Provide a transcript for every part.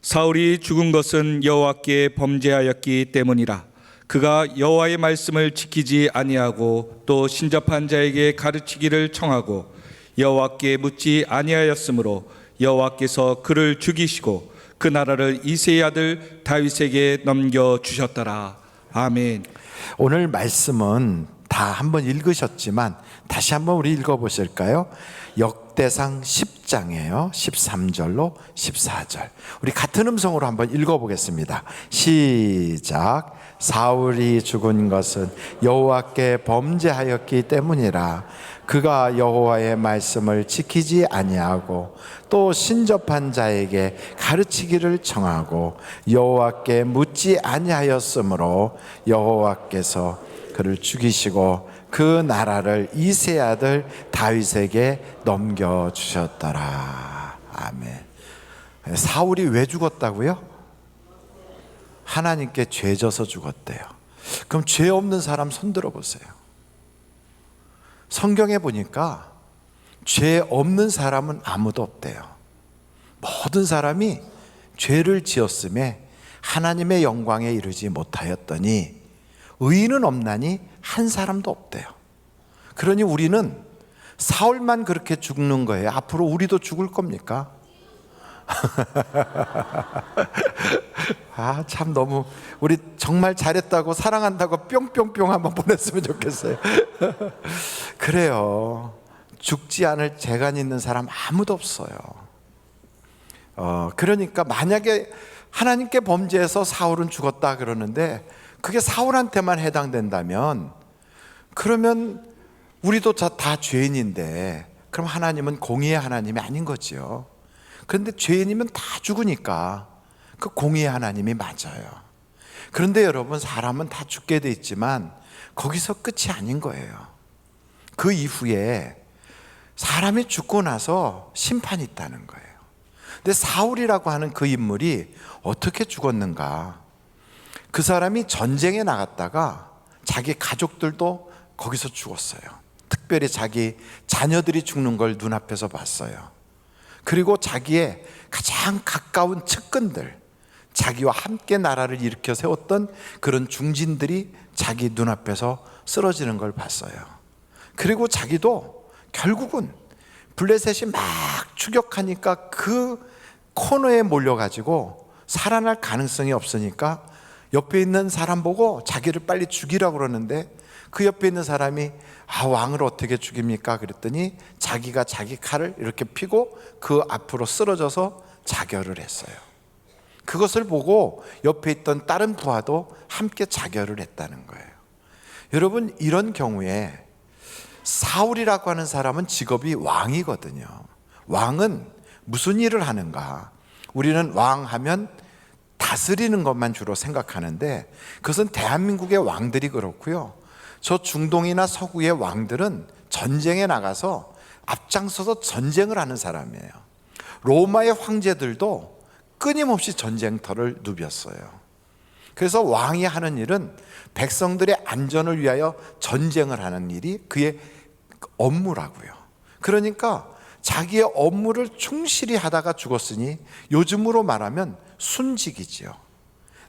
사울이 죽은 것은 여호와께 범죄하였기 때문이라. 그가 여호와의 말씀을 지키지 아니하고 또 신접한 자에게 가르치기를 청하고 여호와께 묻지 아니하였으므로 여호와께서 그를 죽이시고 그 나라를 이새의 아들 다윗에게 넘겨 주셨더라. 아멘. 오늘 말씀은 다 한번 읽으셨지만 다시 한번 우리 읽어보실까요? 역대상 10장이에요 13절로 14절. 우리 같은 음성으로 한번 읽어보겠습니다. 시작. 사울이 죽은 것은 여호와께 범죄하였기 때문이라. 그가 여호와의 말씀을 지키지 아니하고 또 신접한 자에게 가르치기를 청하고 여호와께 묻지 아니하였으므로 여호와께서 그를 죽이시고 그 나라를 이새의 아들 다윗에게 넘겨주셨더라. 아멘. 사울이 왜 죽었다고요? 하나님께 죄 져서 죽었대요. 그럼 죄 없는 사람 손 들어보세요. 성경에 보니까 죄 없는 사람은 아무도 없대요. 모든 사람이 죄를 지었음에 하나님의 영광에 이르지 못하였더니 의인은 없나니 한 사람도 없대요. 그러니 우리는 사울만 그렇게 죽는 거예요. 앞으로 우리도 죽을 겁니까? 참 너무 우리 정말 잘했다고 사랑한다고 뿅뿅뿅 한번 보냈으면 좋겠어요. 그래요. 죽지 않을 재간 있는 사람 아무도 없어요. 그러니까 만약에 하나님께 범죄해서 사울은 죽었다 그러는데 그게 사울한테만 해당된다면 그러면 우리도 다 죄인인데 그럼 하나님은 공의의 하나님이 아닌 거지요. 그런데 죄인이면 다 죽으니까 그 공의의 하나님이 맞아요. 그런데 여러분, 사람은 다 죽게 돼 있지만 거기서 끝이 아닌 거예요. 그 이후에 사람이 죽고 나서 심판이 있다는 거예요. 근데 사울이라고 하는 그 인물이 어떻게 죽었는가? 그 사람이 전쟁에 나갔다가 자기 가족들도 거기서 죽었어요. 특별히 자기 자녀들이 죽는 걸 눈앞에서 봤어요. 그리고 자기의 가장 가까운 측근들, 자기와 함께 나라를 일으켜 세웠던 그런 중진들이 자기 눈앞에서 쓰러지는 걸 봤어요. 그리고 자기도 결국은 블레셋이 막 추격하니까 그 코너에 몰려가지고 살아날 가능성이 없으니까 옆에 있는 사람 보고 자기를 빨리 죽이라고 그러는데 그 옆에 있는 사람이 왕을 어떻게 죽입니까? 그랬더니 자기가 자기 칼을 이렇게 펴고 그 앞으로 쓰러져서 자결을 했어요. 그것을 보고 옆에 있던 다른 부하도 함께 자결을 했다는 거예요. 여러분, 이런 경우에 사울이라고 하는 사람은 직업이 왕이거든요. 왕은 무슨 일을 하는가? 우리는 왕 하면 다스리는 것만 주로 생각하는데 그것은 대한민국의 왕들이 그렇고요. 저 중동이나 서구의 왕들은 전쟁에 나가서 앞장서서 전쟁을 하는 사람이에요. 로마의 황제들도 끊임없이 전쟁터를 누볐어요. 그래서 왕이 하는 일은 백성들의 안전을 위하여 전쟁을 하는 일이 그의 업무라고요. 그러니까 자기의 업무를 충실히 하다가 죽었으니 요즘으로 말하면 순직이지요.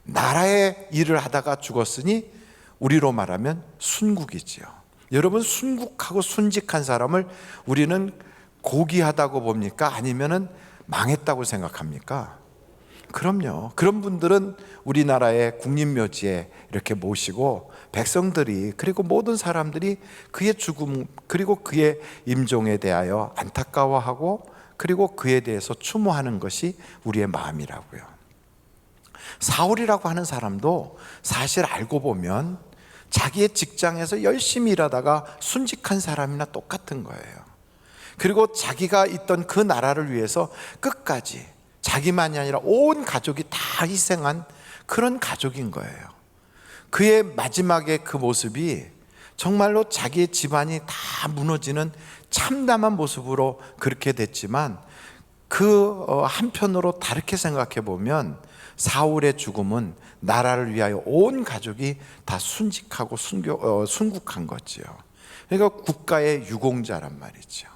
나라의 일을 하다가 죽었으니 우리로 말하면 순국이지요. 여러분, 순국하고 순직한 사람을 우리는 고귀하다고 봅니까? 아니면은 망했다고 생각합니까? 그럼요. 그런 분들은 우리나라의 국립묘지에 이렇게 모시고 백성들이 그리고 모든 사람들이 그의 죽음 그리고 그의 임종에 대하여 안타까워하고 그리고 그에 대해서 추모하는 것이 우리의 마음이라고요. 사울이라고 하는 사람도 사실 알고 보면 자기의 직장에서 열심히 일하다가 순직한 사람이나 똑같은 거예요. 그리고 자기가 있던 그 나라를 위해서 끝까지 자기만이 아니라 온 가족이 다 희생한 그런 가족인 거예요. 그의 마지막에 그 모습이 정말로 자기의 집안이 다 무너지는 참담한 모습으로 그렇게 됐지만 그 한편으로 다르게 생각해 보면 사울의 죽음은 나라를 위하여 온 가족이 다 순직하고 순국한 거지요. 그러니까 국가의 유공자란 말이죠.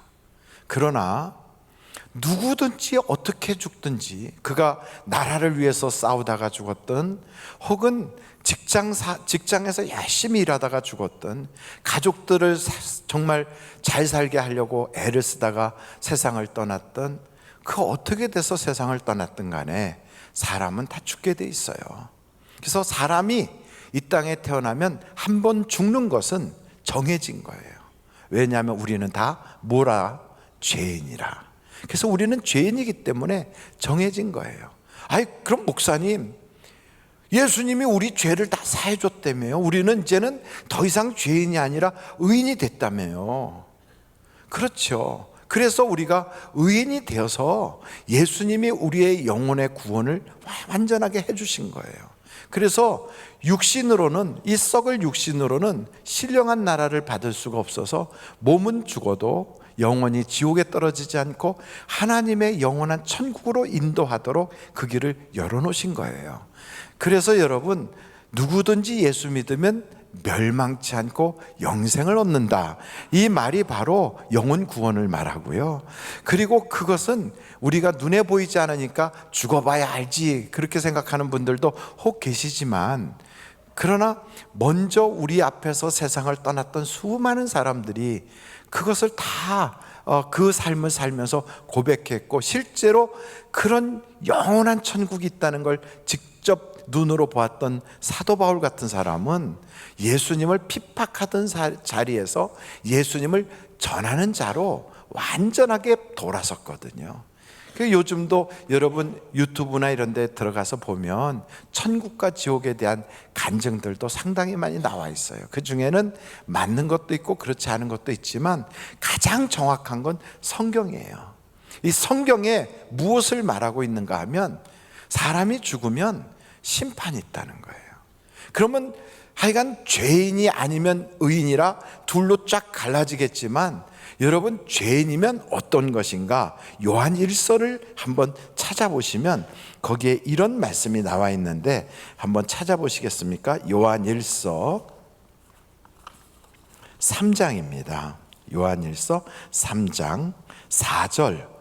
그러나 누구든지 어떻게 죽든지, 그가 나라를 위해서 싸우다가 죽었든, 혹은 직장에서 열심히 일하다가 죽었든, 가족들을 정말 잘 살게 하려고 애를 쓰다가 세상을 떠났든, 그 어떻게 돼서 세상을 떠났든 간에 사람은 다 죽게 돼 있어요. 그래서 사람이 이 땅에 태어나면 한 번 죽는 것은 정해진 거예요. 왜냐하면 우리는 다 뭐라? 죄인이라. 그래서 우리는 죄인이기 때문에 정해진 거예요. 아이, 그럼 목사님, 예수님이 우리 죄를 다 사해줬다며요. 우리는 이제는 더 이상 죄인이 아니라 의인이 됐다며요. 그렇죠. 그래서 우리가 의인이 되어서 예수님이 우리의 영혼의 구원을 완전하게 해주신 거예요. 그래서 육신으로는, 이 썩을 육신으로는 신령한 나라를 받을 수가 없어서 몸은 죽어도 영원히 지옥에 떨어지지 않고 하나님의 영원한 천국으로 인도하도록 그 길을 열어놓으신 거예요. 그래서 여러분, 누구든지 예수 믿으면 멸망치 않고 영생을 얻는다. 이 말이 바로 영혼 구원을 말하고요. 그리고 그것은 우리가 눈에 보이지 않으니까 죽어봐야 알지, 그렇게 생각하는 분들도 혹 계시지만, 그러나 먼저 우리 앞에서 세상을 떠났던 수많은 사람들이 그것을 다 그 삶을 살면서 고백했고, 실제로 그런 영원한 천국이 있다는 걸 직접 눈으로 보았던 사도 바울 같은 사람은 예수님을 핍박하던 자리에서 예수님을 전하는 자로 완전하게 돌아섰거든요. 요즘도 여러분 유튜브나 이런 데 들어가서 보면 천국과 지옥에 대한 간증들도 상당히 많이 나와 있어요. 그 중에는 맞는 것도 있고 그렇지 않은 것도 있지만 가장 정확한 건 성경이에요. 이 성경에 무엇을 말하고 있는가 하면, 사람이 죽으면 심판이 있다는 거예요. 그러면 하여간 죄인이 아니면 의인이라 둘로 쫙 갈라지겠지만, 여러분, 죄인이면 어떤 것인가? 요한 1서를 한번 찾아보시면 거기에 이런 말씀이 나와 있는데, 한번 찾아보시겠습니까? 요한 1서 3장입니다. 요한 1서 3장 4절.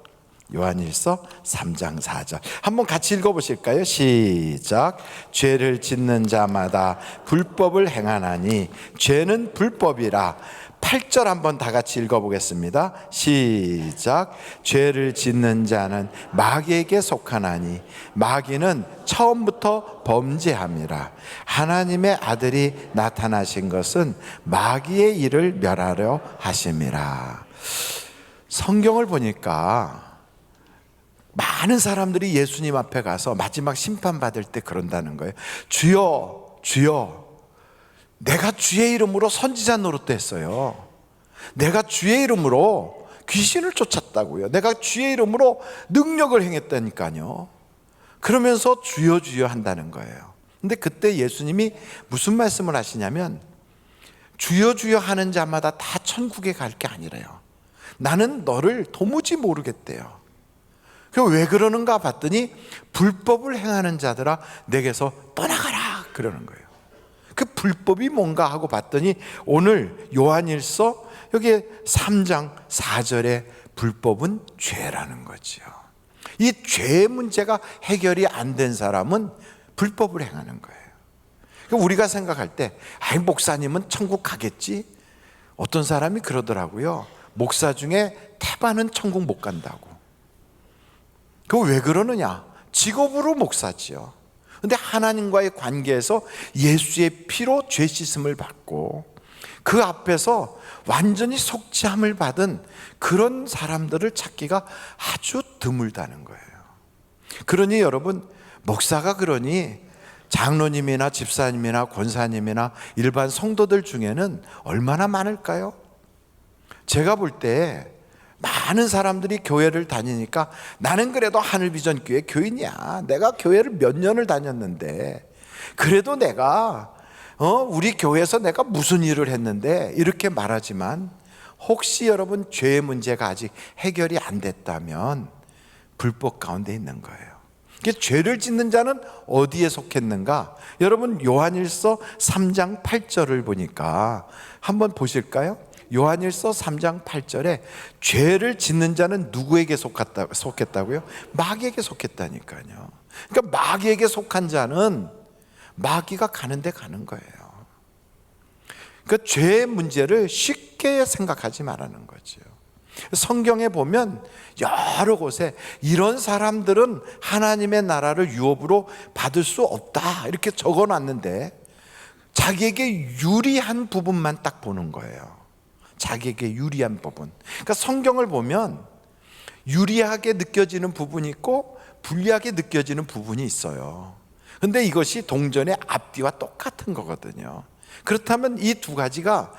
요한일서 3장 4절 한번 같이 읽어보실까요? 시작. 죄를 짓는 자마다 불법을 행하나니 죄는 불법이라. 8절 한번 다 같이 읽어보겠습니다. 시작. 죄를 짓는 자는 마귀에게 속하나니 마귀는 처음부터 범죄함이라. 하나님의 아들이 나타나신 것은 마귀의 일을 멸하려 하심이라. 성경을 보니까 많은 사람들이 예수님 앞에 가서 마지막 심판받을 때 그런다는 거예요. 주여, 주여, 내가 주의 이름으로 선지자 노릇했어요. 내가 주의 이름으로 귀신을 쫓았다고요. 내가 주의 이름으로 능력을 행했다니까요. 그러면서 주여 주여 한다는 거예요. 근데 그때 예수님이 무슨 말씀을 하시냐면, 주여 주여 하는 자마다 다 천국에 갈 게 아니래요. 나는 너를 도무지 모르겠대요. 왜 그러는가 봤더니, 불법을 행하는 자들아 내게서 떠나가라 그러는 거예요. 그 불법이 뭔가 하고 봤더니, 오늘 요한일서 여기 3장 4절에 불법은 죄라는 거죠. 이 죄의 문제가 해결이 안 된 사람은 불법을 행하는 거예요. 우리가 생각할 때, 아이, 목사님은 천국 가겠지? 어떤 사람이 그러더라고요. 목사 중에 태반은 천국 못 간다고. 그거 왜 그러느냐? 직업으로 목사지요. 근데 하나님과의 관계에서 예수의 피로 죄 씻음을 받고 그 앞에서 완전히 속죄함을 받은 그런 사람들을 찾기가 아주 드물다는 거예요. 그러니 여러분, 목사가 그러니 장로님이나 집사님이나 권사님이나 일반 성도들 중에는 얼마나 많을까요? 제가 볼 때 많은 사람들이 교회를 다니니까, 나는 그래도 하늘비전교회 교인이야, 내가 교회를 몇 년을 다녔는데, 그래도 내가 우리 교회에서 내가 무슨 일을 했는데, 이렇게 말하지만, 혹시 여러분 죄의 문제가 아직 해결이 안 됐다면 불법 가운데 있는 거예요. 죄를 짓는 자는 어디에 속했는가? 여러분, 요한일서 3장 8절을 보니까 한번 보실까요? 요한일서 3장 8절에 죄를 짓는 자는 누구에게 속했다고요? 마귀에게 속했다니까요. 그러니까 마귀에게 속한 자는 마귀가 가는 데 가는 거예요. 그러니까 죄의 문제를 쉽게 생각하지 말라는 거죠. 성경에 보면 여러 곳에 이런 사람들은 하나님의 나라를 유업으로 받을 수 없다 이렇게 적어놨는데 자기에게 유리한 부분만 딱 보는 거예요. 자기에게 유리한 부분. 그러니까 성경을 보면 유리하게 느껴지는 부분이 있고 불리하게 느껴지는 부분이 있어요. 근데 이것이 동전의 앞뒤와 똑같은 거거든요. 그렇다면 이 두 가지가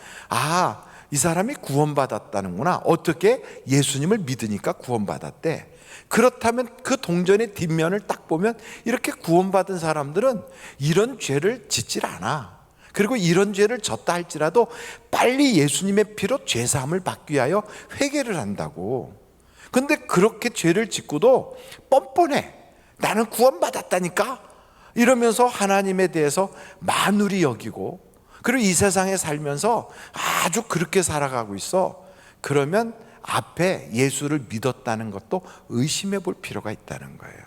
이 사람이 구원받았다는구나. 어떻게? 예수님을 믿으니까 구원받았대. 그렇다면 그 동전의 뒷면을 딱 보면 이렇게 구원받은 사람들은 이런 죄를 짓질 않아. 그리고 이런 죄를 졌다 할지라도 빨리 예수님의 피로 죄사함을 받기 위하여 회개를 한다고. 근데 그렇게 죄를 짓고도 뻔뻔해. 나는 구원받았다니까 이러면서 하나님에 대해서 만우리 여기고, 그리고 이 세상에 살면서 아주 그렇게 살아가고 있어. 그러면 앞에 예수를 믿었다는 것도 의심해 볼 필요가 있다는 거예요.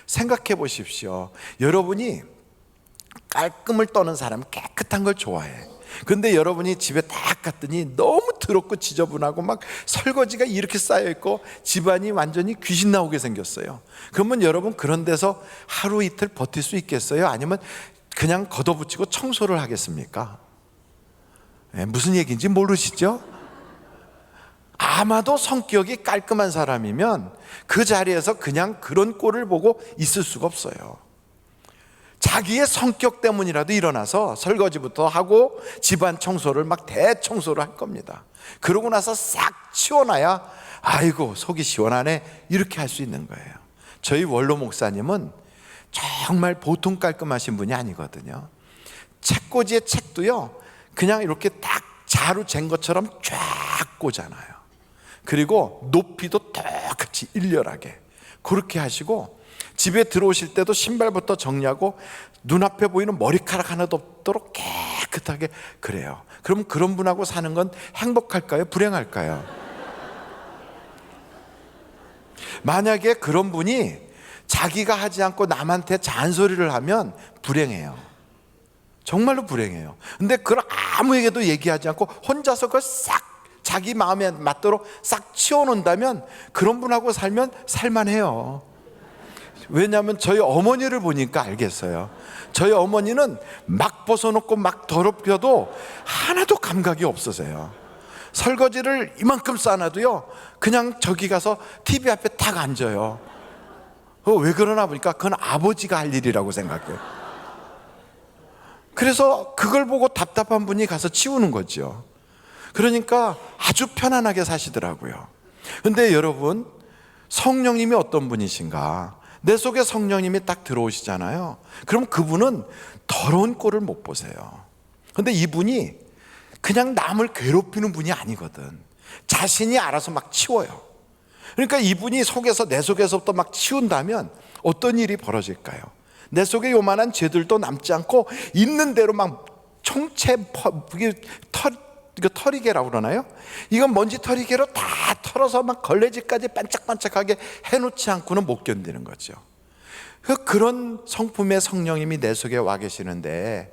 생각해 보십시오. 여러분이 깔끔을 떠는 사람, 깨끗한 걸 좋아해. 근데 여러분이 집에 딱 갔더니 너무 더럽고 지저분하고 막 설거지가 이렇게 쌓여있고 집안이 완전히 귀신 나오게 생겼어요. 그러면 여러분 그런 데서 하루 이틀 버틸 수 있겠어요? 아니면 그냥 걷어붙이고 청소를 하겠습니까? 무슨 얘기인지 모르시죠? 아마도 성격이 깔끔한 사람이면 그 자리에서 그냥 그런 꼴을 보고 있을 수가 없어요. 자기의 성격 때문이라도 일어나서 설거지부터 하고 집안 청소를 막 대청소를 할 겁니다. 그러고 나서 싹 치워놔야 아이고 속이 시원하네 이렇게 할 수 있는 거예요. 저희 원로 목사님은 정말 보통 깔끔하신 분이 아니거든요. 책꽂이에 책도요 그냥 이렇게 딱 자루 잰 것처럼 쫙 꽂아놔요. 그리고 높이도 똑같이 일렬하게 그렇게 하시고, 집에 들어오실 때도 신발부터 정리하고 눈앞에 보이는 머리카락 하나도 없도록 깨끗하게 그래요. 그럼 그런 분하고 사는 건 행복할까요? 불행할까요? 만약에 그런 분이 자기가 하지 않고 남한테 잔소리를 하면 불행해요. 정말로 불행해요. 근데 그걸 아무에게도 얘기하지 않고 혼자서 그걸 싹 자기 마음에 맞도록 싹 치워놓는다면 그런 분하고 살면 살만해요. 왜냐하면 저희 어머니를 보니까 알겠어요. 저희 어머니는 막 벗어놓고 막 더럽혀도 하나도 감각이 없으세요. 설거지를 이만큼 쌓아놔도요 그냥 저기 가서 TV 앞에 딱 앉아요. 왜 그러나 보니까 그건 아버지가 할 일이라고 생각해요. 그래서 그걸 보고 답답한 분이 가서 치우는 거죠. 그러니까 아주 편안하게 사시더라고요. 근데 여러분, 성령님이 어떤 분이신가? 내 속에 성령님이 딱 들어오시잖아요. 그럼 그분은 더러운 꼴을 못 보세요. 근데 이분이 그냥 남을 괴롭히는 분이 아니거든. 자신이 알아서 막 치워요. 그러니까 이분이 속에서 내 속에서부터 막 치운다면 어떤 일이 벌어질까요? 내 속에 요만한 죄들도 남지 않고 있는 대로 막 총체 털이개라고 그러나요? 이건 먼지 털이개로 다 털어서 막 걸레질까지 반짝반짝하게 해놓지 않고는 못 견디는 거죠. 그런 성품의 성령님이 내 속에 와 계시는데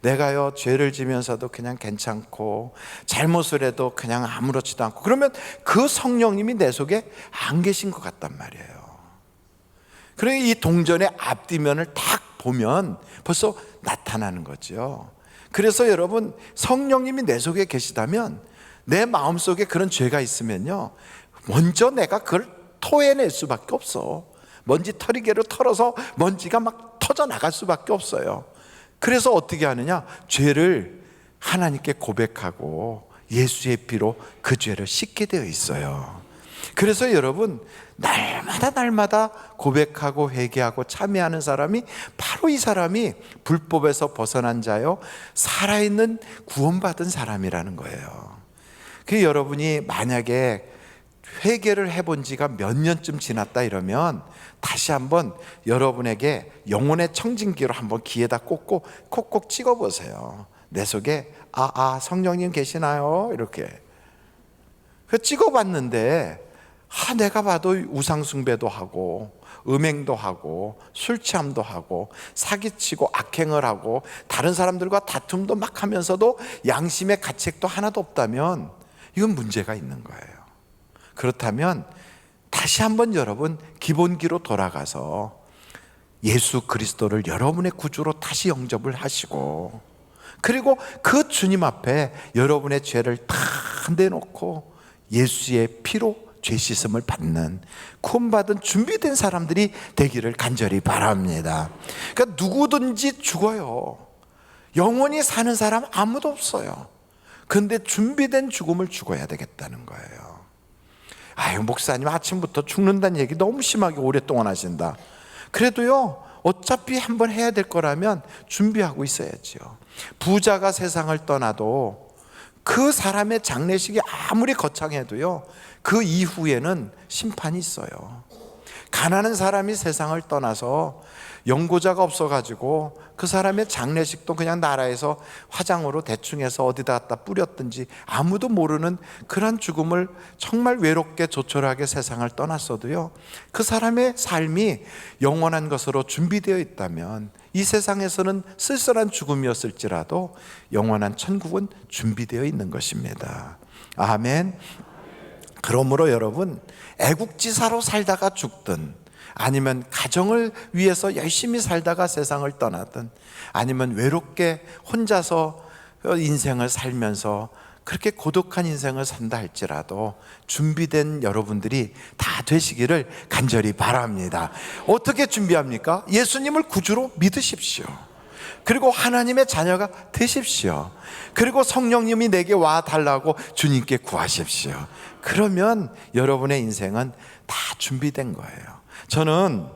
내가요 죄를 지면서도 그냥 괜찮고 잘못을 해도 그냥 아무렇지도 않고 그러면 그 성령님이 내 속에 안 계신 것 같단 말이에요. 그러니까 이 동전의 앞뒤면을 딱 보면 벌써 나타나는 거죠. 그래서 여러분 성령님이 내 속에 계시다면 내 마음속에 그런 죄가 있으면요 먼저 내가 그걸 토해낼 수밖에 없어. 먼지 털이개로 털어서 먼지가 막 터져 나갈 수밖에 없어요. 그래서 어떻게 하느냐? 죄를 하나님께 고백하고 예수의 피로 그 죄를 씻게 되어 있어요. 그래서 여러분 날마다 고백하고 회개하고 참회하는 사람이 바로 이 사람이 불법에서 벗어난 자요 살아있는 구원받은 사람이라는 거예요. 그 여러분이 만약에 회개를 해본 지가 몇 년쯤 지났다 이러면 다시 한번 여러분에게 영혼의 청진기로 한번 귀에다 꽂고 콕콕 찍어보세요. 내 속에 성령님 계시나요? 이렇게 그 찍어봤는데 내가 봐도 우상숭배도 하고 음행도 하고 술 취함도 하고 사기치고 악행을 하고 다른 사람들과 다툼도 막 하면서도 양심의 가책도 하나도 없다면 이건 문제가 있는 거예요. 그렇다면 다시 한번 여러분 기본기로 돌아가서 예수 그리스도를 여러분의 구주로 다시 영접을 하시고, 그리고 그 주님 앞에 여러분의 죄를 다 내놓고 예수의 피로 죄 씻음을 받는 구원받은 준비된 사람들이 되기를 간절히 바랍니다. 그러니까 누구든지 죽어요. 영원히 사는 사람 아무도 없어요. 그런데 준비된 죽음을 죽어야 되겠다는 거예요. 아유, 목사님 아침부터 죽는다는 얘기 너무 심하게 오랫동안 하신다. 그래도요, 어차피 한번 해야 될 거라면 준비하고 있어야죠. 부자가 세상을 떠나도 그 사람의 장례식이 아무리 거창해도요, 그 이후에는 심판이 있어요. 가난한 사람이 세상을 떠나서 연고자가 없어가지고 그 사람의 장례식도 그냥 나라에서 화장으로 대충 해서 어디다 갖다 뿌렸든지 아무도 모르는 그런 죽음을 정말 외롭게 조촐하게 세상을 떠났어도요, 그 사람의 삶이 영원한 것으로 준비되어 있다면 이 세상에서는 쓸쓸한 죽음이었을지라도 영원한 천국은 준비되어 있는 것입니다. 아멘. 그러므로 여러분, 애국지사로 살다가 죽든 아니면 가정을 위해서 열심히 살다가 세상을 떠나든 아니면 외롭게 혼자서 인생을 살면서 그렇게 고독한 인생을 산다 할지라도 준비된 여러분들이 다 되시기를 간절히 바랍니다. 어떻게 준비합니까? 예수님을 구주로 믿으십시오. 그리고 하나님의 자녀가 되십시오. 그리고 성령님이 내게 와 달라고 주님께 구하십시오. 그러면 여러분의 인생은 다 준비된 거예요. 저는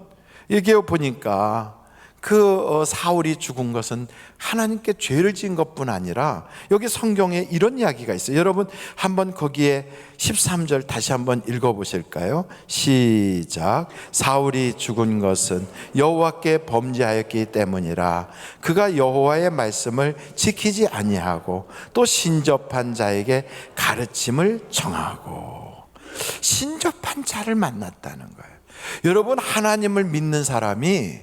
여기 보니까 그 사울이 죽은 것은 하나님께 죄를 지은 것뿐 아니라 여기 성경에 이런 이야기가 있어요. 여러분 한번 거기에 13절 다시 한번 읽어보실까요? 시작. 사울이 죽은 것은 여호와께 범죄하였기 때문이라. 그가 여호와의 말씀을 지키지 아니하고 또 신접한 자에게 가르침을 청하고. 신접한 자를 만났다는 거예요. 여러분, 하나님을 믿는 사람이,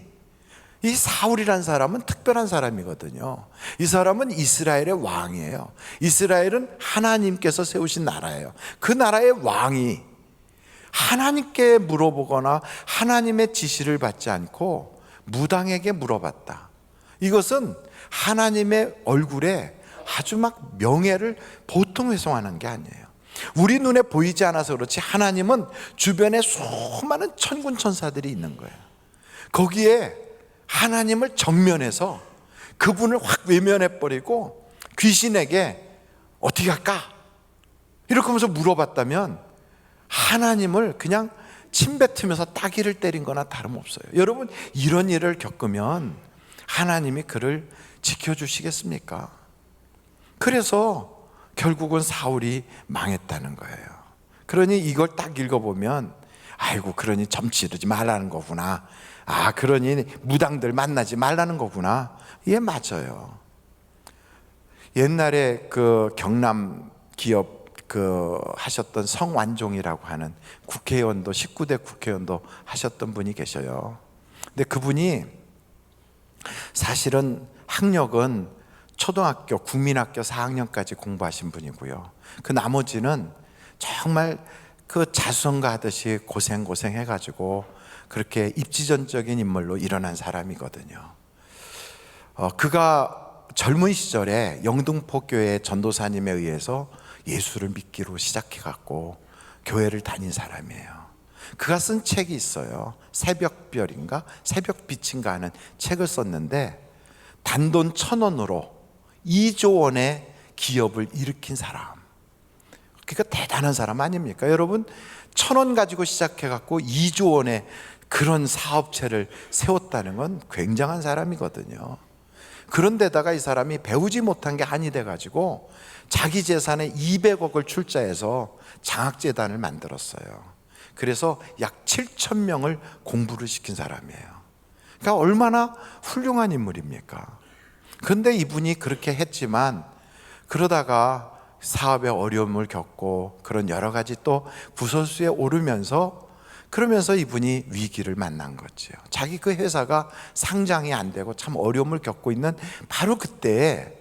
이 사울이라는 사람은 특별한 사람이거든요. 이 사람은 이스라엘의 왕이에요. 이스라엘은 하나님께서 세우신 나라예요. 그 나라의 왕이 하나님께 물어보거나 하나님의 지시를 받지 않고 무당에게 물어봤다. 이것은 하나님의 얼굴에 아주 막 명예를 보통 훼손하는 게 아니에요. 우리 눈에 보이지 않아서 그렇지 하나님은 주변에 수많은 천군 천사들이 있는 거예요. 거기에 하나님을 정면해서 그분을 확 외면해버리고 귀신에게 어떻게 할까? 이렇게 하면서 물어봤다면 하나님을 그냥 침뱉으면서 따귀를 때린 거나 다름없어요. 여러분, 이런 일을 겪으면 하나님이 그를 지켜주시겠습니까? 그래서 결국은 사울이 망했다는 거예요. 그러니 이걸 딱 읽어보면 아이고, 그러니 점치르지 말라는 거구나. 아, 그러니 무당들 만나지 말라는 거구나. 예, 맞아요. 옛날에 그 경남 기업 하셨던 성완종이라고 하는 국회의원도 19대 국회의원도 하셨던 분이 계셔요. 근데 그분이 사실은 학력은 초등학교, 국민학교 4학년까지 공부하신 분이고요. 그 나머지는 정말 그 자수성가 하듯이 고생해가지고 그렇게 입지전적인 인물로 일어난 사람이거든요. 그가 젊은 시절에 영등포교회 전도사님에 의해서 예수를 믿기로 시작해갖고 교회를 다닌 사람이에요. 그가 쓴 책이 있어요. 새벽별인가? 새벽빛인가 하는 책을 썼는데 단돈 1,000원으로 2조 원의 기업을 일으킨 사람. 그러니까 대단한 사람 아닙니까? 여러분, 1,000원 가지고 시작해갖고 2조 원의 그런 사업체를 세웠다는 건 굉장한 사람이거든요. 그런데다가 이 사람이 배우지 못한 게 한이 돼가지고 자기 재산의 200억을 출자해서 장학재단을 만들었어요. 그래서 약 7,000명을 공부를 시킨 사람이에요. 그러니까 얼마나 훌륭한 인물입니까? 그런데 이분이 그렇게 했지만 그러다가 사업에 어려움을 겪고 그런 여러 가지 또 구설수에 오르면서 그러면서 이분이 위기를 만난 거죠. 자기 그 회사가 상장이 안 되고 참 어려움을 겪고 있는 바로 그때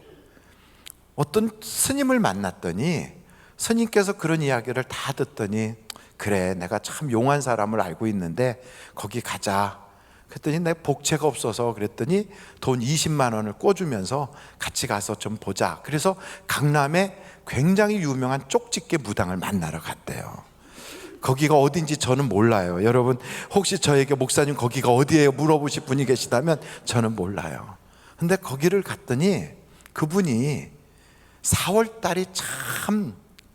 어떤 스님을 만났더니 스님께서 그런 이야기를 다 듣더니 그래, 내가 참 용한 사람을 알고 있는데 거기 가자. 그랬더니 내가 복채가 없어서 그랬더니 돈 20만 원을 꿔주면서 같이 가서 좀 보자. 그래서 강남에 굉장히 유명한 쪽집게 무당을 만나러 갔대요. 거기가 어딘지 저는 몰라요. 여러분 혹시 저에게 목사님 거기가 어디예요? 물어보실 분이 계시다면 저는 몰라요. 근데 거기를 갔더니 그분이 4월 달이 참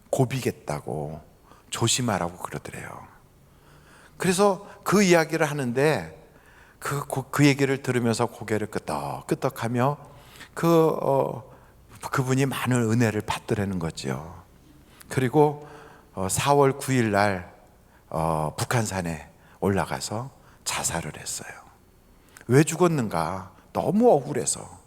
고비겠다고 조심하라고 그러더래요. 그래서 그 이야기를 하는데 그 얘기를 들으면서 고개를 끄덕끄덕하며 그분이 많은 은혜를 받더라는 거죠. 그리고 4월 9일 날 북한산에 올라가서 자살을 했어요. 왜 죽었는가? 너무 억울해서.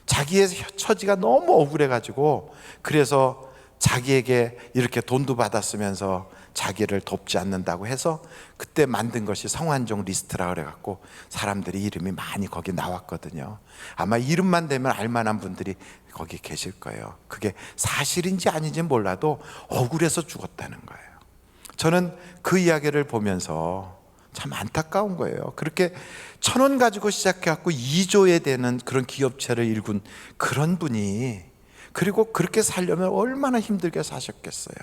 자기의 처지가 너무 억울해가지고 그래서 자기에게 이렇게 돈도 받았으면서 자기를 돕지 않는다고 해서 그때 만든 것이 성환종 리스트라 그래갖고 사람들이 이름이 많이 거기 나왔거든요. 아마 이름만 되면 알만한 분들이 거기 계실 거예요. 그게 사실인지 아닌지 몰라도 억울해서 죽었다는 거예요. 저는 그 이야기를 보면서 참 안타까운 거예요. 그렇게 1,000원 가지고 시작해갖고 2조에 되는 그런 기업체를 일군 그런 분이 그리고 그렇게 살려면 얼마나 힘들게 사셨겠어요.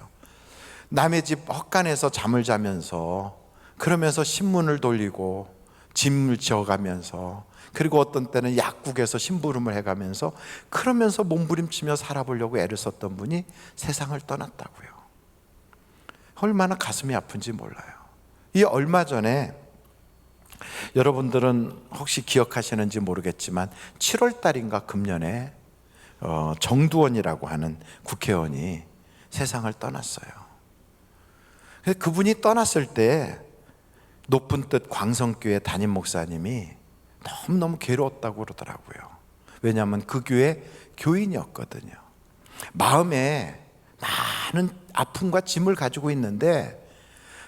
남의 집 헛간에서 잠을 자면서 그러면서 신문을 돌리고 짐을 지어가면서 그리고 어떤 때는 약국에서 심부름을 해가면서 그러면서 몸부림치며 살아보려고 애를 썼던 분이 세상을 떠났다고요. 얼마나 가슴이 아픈지 몰라요. 이 얼마 전에 여러분들은 혹시 기억하시는지 모르겠지만 7월 달인가 금년에 정두원이라고 하는 국회의원이 세상을 떠났어요. 그분이 떠났을 때 높은 뜻 광성교회 담임 목사님이 너무너무 괴로웠다고 그러더라고요. 왜냐하면 그 교회 교인이었거든요. 마음에 많은 아픔과 짐을 가지고 있는데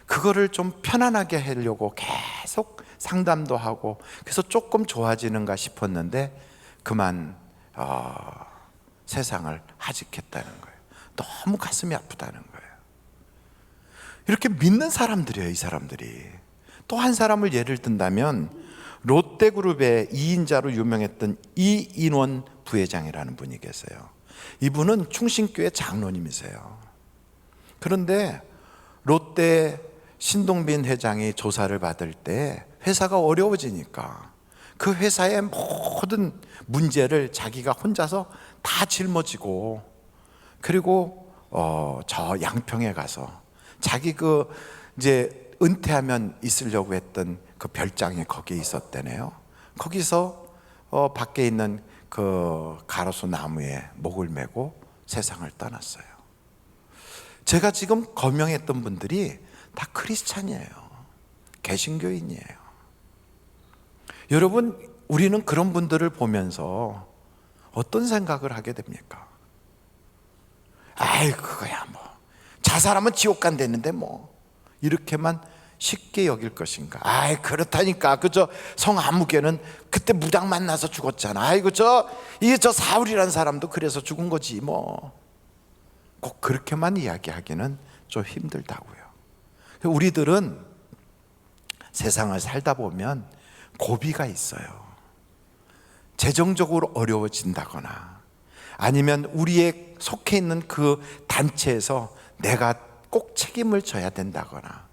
그거를 좀 편안하게 하려고 계속 상담도 하고 그래서 조금 좋아지는가 싶었는데 그만 세상을 하직했다는 거예요. 너무 가슴이 아프다는 거예요. 이렇게 믿는 사람들이에요, 이 사람들이. 또 한 사람을 예를 든다면 롯데그룹의 2인자로 유명했던 이인원 부회장이라는 분이 계세요. 이분은 충신교회 장로님이세요. 그런데 롯데 신동빈 회장이 조사를 받을 때 회사가 어려워지니까 그 회사의 모든 문제를 자기가 혼자서 다 짊어지고 그리고 저 양평에 가서 자기 이제 은퇴하면 있으려고 했던 그 별장이 거기에 있었대네요. 거기서 밖에 있는 그 가로수 나무에 목을 메고 세상을 떠났어요. 제가 지금 거명했던 분들이 다 크리스찬이에요. 개신교인이에요. 여러분, 우리는 그런 분들을 보면서 어떤 생각을 하게 됩니까? 아이, 그거야 뭐 자살하면 지옥 간다는데 뭐 이렇게만 쉽게 여길 것인가? 아이, 그렇다니까. 그저 성아무개는 그때 무당 만나서 죽었잖아. 아이고 저 사울이라는 사람도 그래서 죽은 거지 뭐. 꼭 그렇게만 이야기하기는 좀 힘들다고요. 우리들은 세상을 살다 보면 고비가 있어요. 재정적으로 어려워진다거나 아니면 우리의 속해 있는 그 단체에서 내가 꼭 책임을 져야 된다거나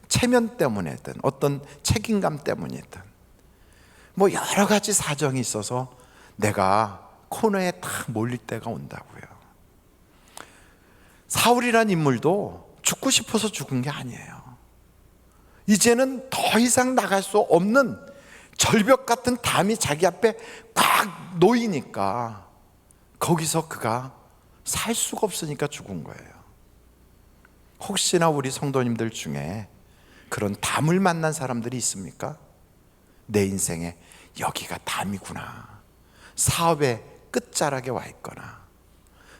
체면 때문이든 어떤 책임감 때문이든 뭐 여러 가지 사정이 있어서 내가 코너에 탁 몰릴 때가 온다고요. 사울이라는 인물도 죽고 싶어서 죽은 게 아니에요. 이제는 더 이상 나갈 수 없는 절벽 같은 담이 자기 앞에 꽉 놓이니까 거기서 그가 살 수가 없으니까 죽은 거예요. 혹시나 우리 성도님들 중에 그런 담을 만난 사람들이 있습니까? 내 인생에 여기가 담이구나. 사업의 끝자락에 와 있거나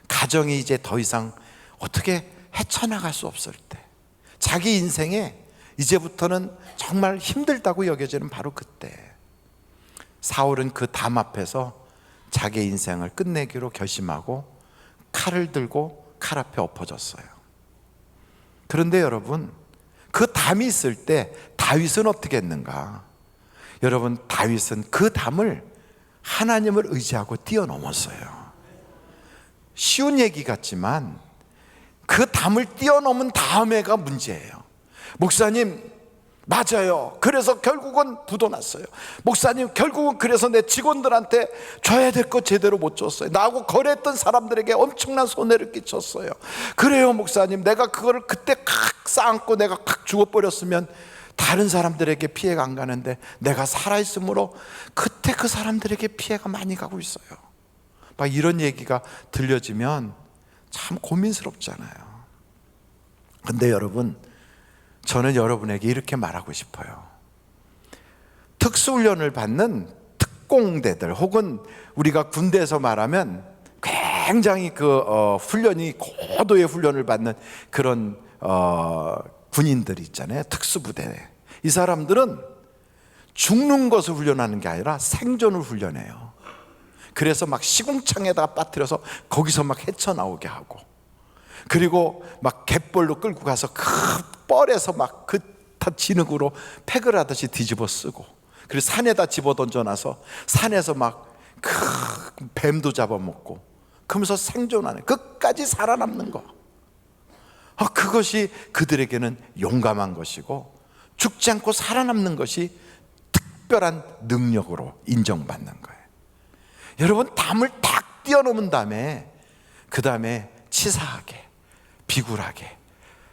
가정이 이제 더 이상 어떻게 헤쳐나갈 수 없을 때, 자기 인생에 이제부터는 정말 힘들다고 여겨지는 바로 그때, 사울은 그 담 앞에서 자기 인생을 끝내기로 결심하고 칼을 들고 칼 앞에 엎어졌어요. 그런데 여러분, 그 담이 있을 때 다윗은 어떻게 했는가? 여러분, 다윗은 그 담을 하나님을 의지하고 뛰어넘었어요. 쉬운 얘기 같지만 그 담을 뛰어넘은 다음에가 문제예요. 목사님, 맞아요. 그래서 결국은 부도 났어요. 목사님, 결국은 그래서 내 직원들한테 줘야 될 거 제대로 못 줬어요. 나하고 거래했던 사람들에게 엄청난 손해를 끼쳤어요. 그래요 목사님, 내가 그거를 그때 칵 쌓았고 내가 칵 죽어버렸으면 다른 사람들에게 피해가 안 가는데 내가 살아있으므로 그때 그 사람들에게 피해가 많이 가고 있어요. 막 이런 얘기가 들려지면 참 고민스럽잖아요. 근데 여러분, 저는 여러분에게 이렇게 말하고 싶어요. 특수훈련을 받는 특공대들, 혹은 우리가 군대에서 말하면 굉장히 훈련이 고도의 훈련을 받는 그런 군인들이 있잖아요. 특수부대. 이 사람들은 죽는 것을 훈련하는 게 아니라 생존을 훈련해요. 그래서 막 시궁창에다가 빠뜨려서 거기서 막 헤쳐나오게 하고, 그리고 막 갯벌로 끌고 가서 그 뻘에서 막 그 다 진흙으로 팩을 하듯이 뒤집어 쓰고, 그리고 산에다 집어 던져놔서 산에서 막 그 뱀도 잡아먹고, 그러면서 생존하는, 끝까지 살아남는 거, 그것이 그들에게는 용감한 것이고 죽지 않고 살아남는 것이 특별한 능력으로 인정받는 거예요. 여러분, 담을 딱 뛰어넘은 다음에 그 다음에 치사하게, 비굴하게,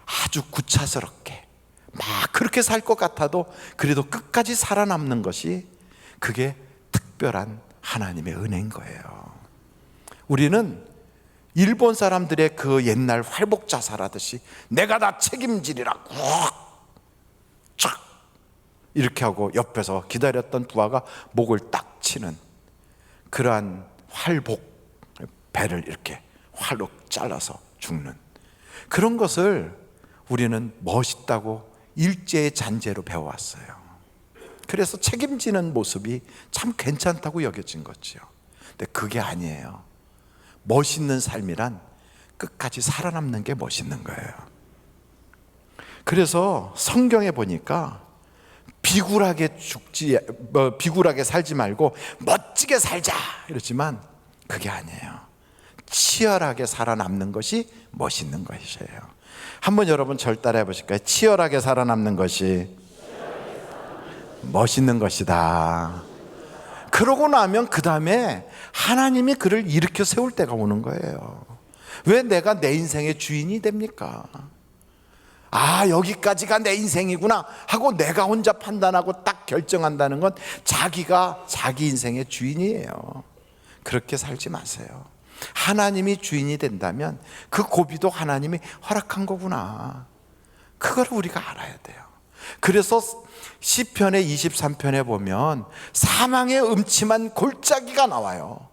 아주 구차스럽게 막 그렇게 살 것 같아도 그래도 끝까지 살아남는 것이, 그게 특별한 하나님의 은혜인 거예요. 우리는 일본 사람들의 그 옛날 활복 자살하듯이 내가 다 책임지리라 쫙 이렇게 하고 옆에서 기다렸던 부하가 목을 딱 치는 그러한 활복, 배를 이렇게 활로 잘라서 죽는 그런 것을 우리는 멋있다고 일제의 잔재로 배워왔어요. 그래서 책임지는 모습이 참 괜찮다고 여겨진 거죠. 근데 그게 아니에요. 멋있는 삶이란 끝까지 살아남는 게 멋있는 거예요. 그래서 성경에 보니까 비굴하게 살지 말고 멋지게 살자 이러지만 그게 아니에요. 치열하게 살아남는 것이 멋있는 것이에요. 한번 여러분 절 따라해 보실까요? 치열하게 살아남는 것이 멋있는 것이다. 그러고 나면 그 다음에 하나님이 그를 일으켜 세울 때가 오는 거예요. 왜 내가 내 인생의 주인이 됩니까? 여기까지가 내 인생이구나 하고 내가 혼자 판단하고 딱 결정한다는 건 자기가 자기 인생의 주인이에요. 그렇게 살지 마세요. 하나님이 주인이 된다면 그 고비도 하나님이 허락한 거구나, 그걸 우리가 알아야 돼요. 그래서 시편의 23편에 보면 사망의 음침한 골짜기가 나와요.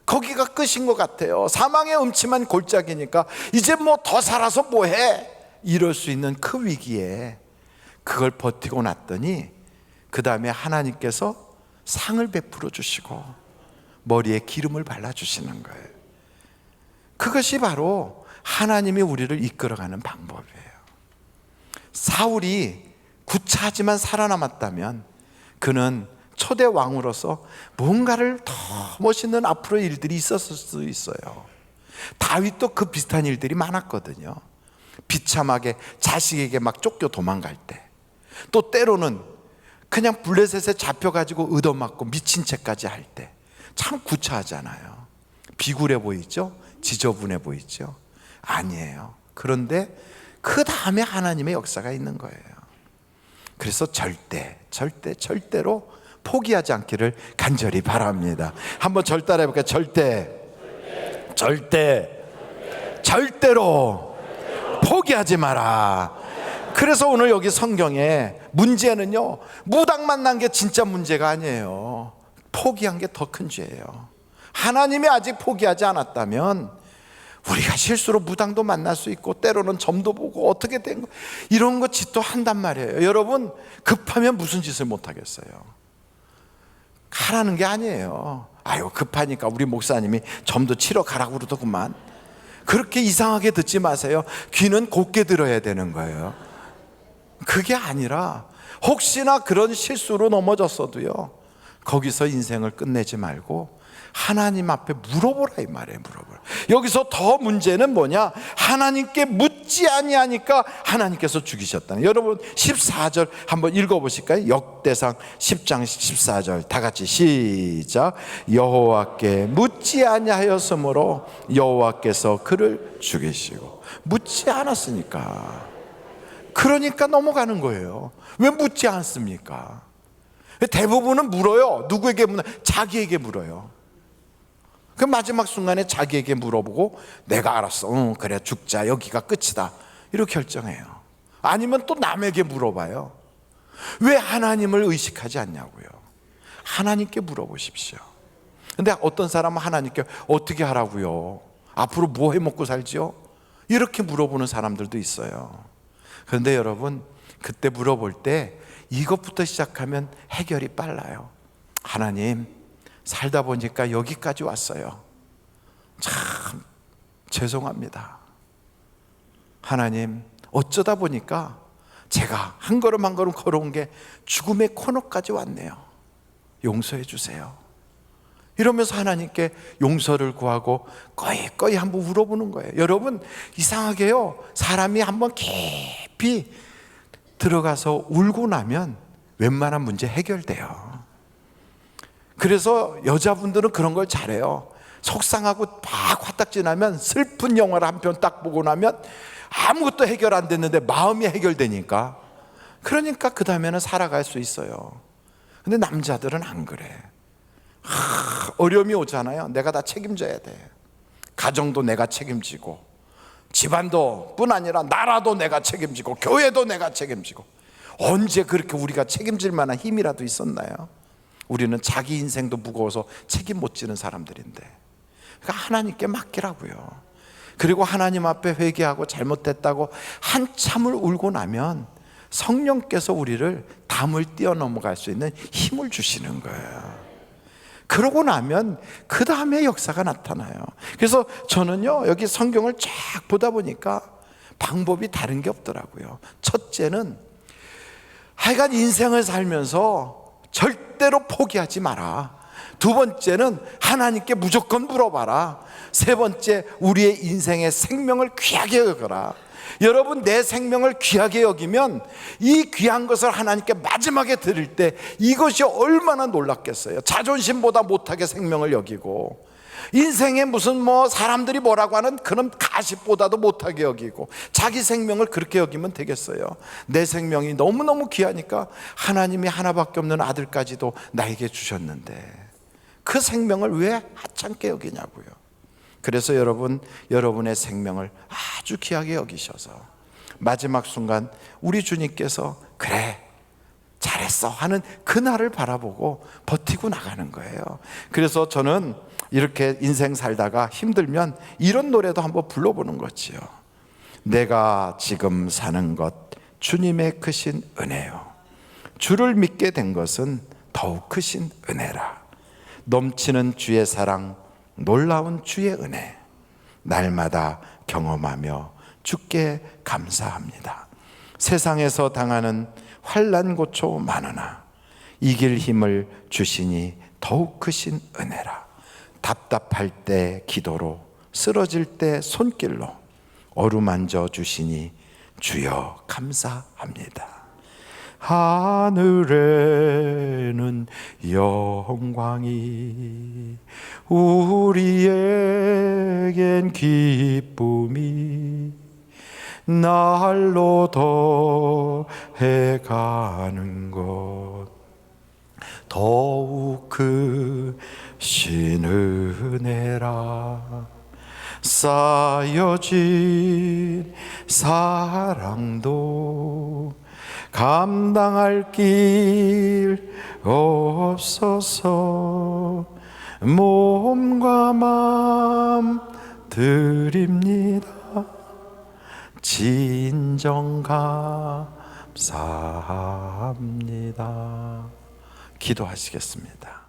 거기가 끝인 것 같아요. 사망의 음침한 골짜기니까 이제 뭐 더 살아서 뭐해, 이럴 수 있는 그 위기에 그걸 버티고 났더니 그 다음에 하나님께서 상을 베풀어 주시고 머리에 기름을 발라주시는 거예요. 그것이 바로 하나님이 우리를 이끌어가는 방법이에요. 사울이 구차하지만 살아남았다면 그는 초대 왕으로서 뭔가를 더 멋있는 앞으로의 일들이 있었을 수 있어요. 다윗도 그 비슷한 일들이 많았거든요. 비참하게 자식에게 막 쫓겨 도망갈 때, 또 때로는 그냥 블레셋에 잡혀가지고 얻어맞고 미친 채까지 할 때 참 구차하잖아요. 비굴해 보이죠? 지저분해 보이죠? 아니에요. 그런데 그 다음에 하나님의 역사가 있는 거예요. 그래서 절대로 포기하지 않기를 간절히 바랍니다. 한번 절 따라 해볼까요? 절대로 포기하지 마라. 그래서 오늘 여기 성경에 문제는요, 무당 만난 게 진짜 문제가 아니에요. 포기한 게 더 큰 죄예요. 하나님이 아직 포기하지 않았다면 우리가 실수로 무당도 만날 수 있고 때로는 점도 보고 어떻게 된 거 이런 거 짓도 한단 말이에요. 여러분, 급하면 무슨 짓을 못 하겠어요? 가라는 게 아니에요. 아유, 급하니까 우리 목사님이 점도 치러 가라고 그러더구만. 그렇게 이상하게 듣지 마세요. 귀는 곧게 들어야 되는 거예요. 그게 아니라 혹시나 그런 실수로 넘어졌어도요, 거기서 인생을 끝내지 말고 하나님 앞에 물어보라 이 말이에요. 물어보라. 여기서 더 문제는 뭐냐? 하나님께 묻지 아니하니까 하나님께서 죽이셨다는. 여러분 14절 한번 읽어보실까요? 역대상 10장 14절 다 같이 시작. 여호와께 묻지 아니하였으므로 여호와께서 그를 죽이시고. 묻지 않았으니까. 그러니까 넘어가는 거예요. 왜 묻지 않습니까? 대부분은 물어요. 누구에게 물어요? 자기에게 물어요. 그 마지막 순간에 자기에게 물어보고 내가 알았어, 그래 죽자, 여기가 끝이다, 이렇게 결정해요. 아니면 또 남에게 물어봐요. 왜 하나님을 의식하지 않냐고요. 하나님께 물어보십시오. 근데 어떤 사람은 하나님께 어떻게 하라고요? 앞으로 뭐 해먹고 살지요? 이렇게 물어보는 사람들도 있어요. 그런데 여러분, 그때 물어볼 때 이것부터 시작하면 해결이 빨라요. 하나님, 살다 보니까 여기까지 왔어요. 참 죄송합니다. 하나님, 어쩌다 보니까 제가 한 걸음 한 걸음 걸어온 게 죽음의 코너까지 왔네요. 용서해 주세요. 이러면서 하나님께 용서를 구하고 꺼이 한번 울어보는 거예요. 여러분, 이상하게요, 사람이 한번 깊이 들어가서 울고 나면 웬만한 문제 해결돼요. 그래서 여자분들은 그런 걸 잘해요. 속상하고 막 화딱지 나면 슬픈 영화를 한 편 딱 보고 나면 아무것도 해결 안 됐는데 마음이 해결되니까, 그러니까 그 다음에는 살아갈 수 있어요. 근데 남자들은 안 그래. 어려움이 오잖아요. 내가 다 책임져야 돼. 가정도 내가 책임지고, 집안도 뿐 아니라 나라도 내가 책임지고, 교회도 내가 책임지고. 언제 그렇게 우리가 책임질 만한 힘이라도 있었나요? 우리는 자기 인생도 무거워서 책임 못 지는 사람들인데, 그러니까 하나님께 맡기라고요. 그리고 하나님 앞에 회개하고 잘못됐다고 한참을 울고 나면 성령께서 우리를 담을 뛰어넘어갈 수 있는 힘을 주시는 거예요. 그러고 나면 그 다음에 역사가 나타나요. 그래서 저는요, 여기 성경을 쫙 보다 보니까 방법이 다른 게 없더라고요. 첫째는 하여간 인생을 살면서 절대로 포기하지 마라. 두 번째는 하나님께 무조건 물어봐라. 세 번째, 우리의 인생의 생명을 귀하게 여겨라. 여러분, 내 생명을 귀하게 여기면 이 귀한 것을 하나님께 마지막에 드릴 때 이것이 얼마나 놀랍겠어요. 자존심보다 못하게 생명을 여기고, 인생에 무슨 사람들이 뭐라고 하는 그런 가십보다도 못하게 여기고, 자기 생명을 그렇게 여기면 되겠어요. 내 생명이 너무너무 귀하니까 하나님이 하나밖에 없는 아들까지도 나에게 주셨는데 그 생명을 왜 하찮게 여기냐고요. 그래서 여러분, 여러분의 생명을 아주 귀하게 여기셔서 마지막 순간 우리 주님께서 그래 잘했어 하는 그날을 바라보고 버티고 나가는 거예요. 그래서 저는 이렇게 인생 살다가 힘들면 이런 노래도 한번 불러보는 거지요. 내가 지금 사는 것 주님의 크신 은혜요, 주를 믿게 된 것은 더욱 크신 은혜라. 넘치는 주의 사랑, 놀라운 주의 은혜, 날마다 경험하며 주께 감사합니다. 세상에서 당하는 환난 고초 많으나 이길 힘을 주시니 더욱 크신 은혜라. 답답할 때 기도로, 쓰러질 때 손길로 어루만져 주시니 주여 감사합니다. 하늘에는 영광이, 우리에겐 기쁨이 날로 더해가는 것, 더욱 크신 은혜라. 쌓여진 사랑도 감당할 길 없어서 몸과 마음 드립니다. 진정 감사합니다. 기도하시겠습니다.